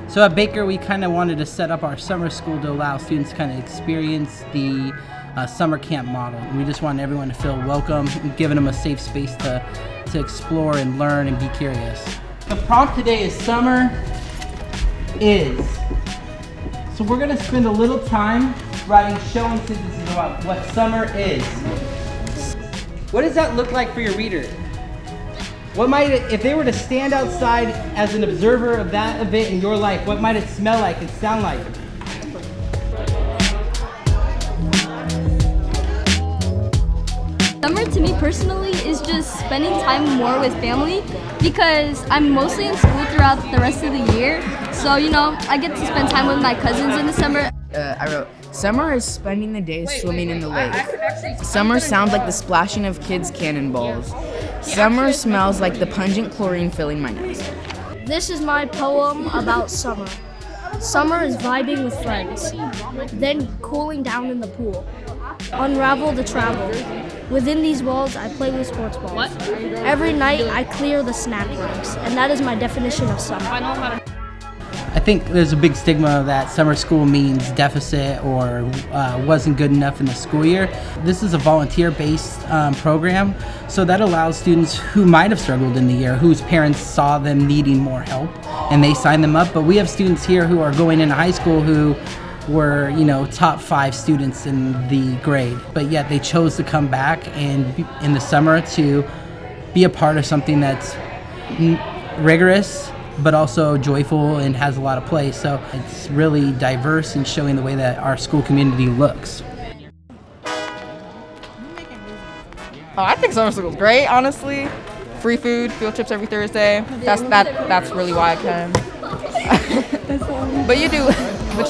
So at Baker, we kind of wanted to set up our summer school to allow students to kind of experience the summer camp model. And we just want everyone to feel welcome and giving them a safe space to explore and learn and be curious. The prompt today is summer is. So we're gonna spend a little time writing showing sentences about what summer is. What does that look like for your reader? What might it, if they were to stand outside as an observer of that event in your life, what might it smell like and sound like? Summer to me personally is just spending time more with family because I'm mostly in school throughout the rest of the year. So, you know, I get to spend time with my cousins in the summer. I wrote, summer is spending the day swimming in the lake. Summer sounds like the splashing of kids' cannonballs. Summer smells like the pungent chlorine filling my nose. This is my poem about summer. Summer is vibing with friends, then cooling down in the pool. Unravel the travel. Within these walls, I play with sports balls. Every night, I clear the snack racks, and that is my definition of summer. I think there's a big stigma that summer school means deficit or wasn't good enough in the school year. This is a volunteer-based program, so that allows students who might have struggled in the year, whose parents saw them needing more help, and they signed them up. But we have students here who are going into high school who were, you know, top 5 students in the grade, but yet they chose to come back and in the summer to be a part of something that's rigorous but also joyful and has a lot of play. So it's really diverse and showing the way that our school community looks. I think summer school is great, honestly. Free food, field trips every Thursday. That's really why I came. But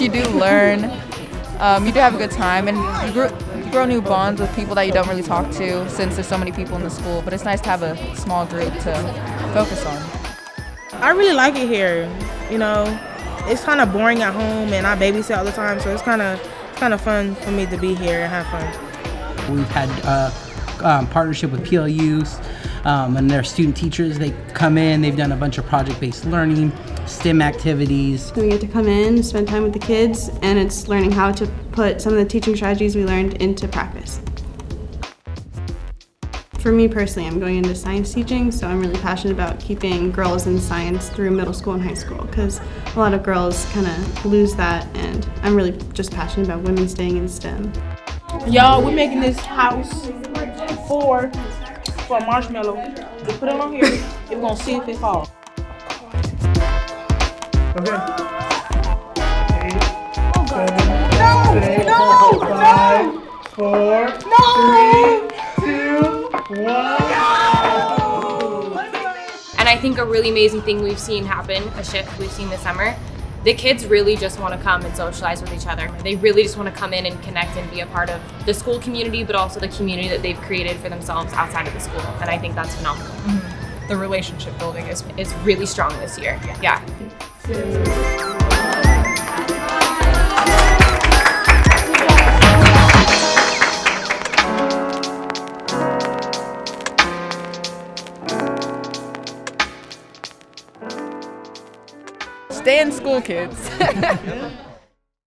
you do learn. You do have a good time, and you grow new bonds with people that you don't really talk to since there's so many people in the school. But it's nice to have a small group to focus on. I really like it here. You know, it's kind of boring at home, and I babysit all the time, so it's kind of fun for me to be here and have fun. We've had partnership with PLUs and their student teachers. They come in, they've done a bunch of project-based learning, STEM activities. We get to come in, spend time with the kids, and it's learning how to put some of the teaching strategies we learned into practice. For me personally, I'm going into science teaching, so I'm really passionate about keeping girls in science through middle school and high school, because a lot of girls kind of lose that, and I'm really just passionate about women staying in STEM. Y'all, we're making this house for marshmallow. We put it on here, and we're gonna see if it falls. Okay. 8, 7, 6, 5, 4, 3, 2, 1. And I think a really amazing thing we've seen happen, a shift we've seen this summer, the kids really just want to come and socialize with each other. They really just want to come in and connect and be a part of the school community, but also the community that they've created for themselves outside of the school. And I think that's phenomenal. Mm-hmm. The relationship building is really strong this year. Yeah. Stay in school, kids.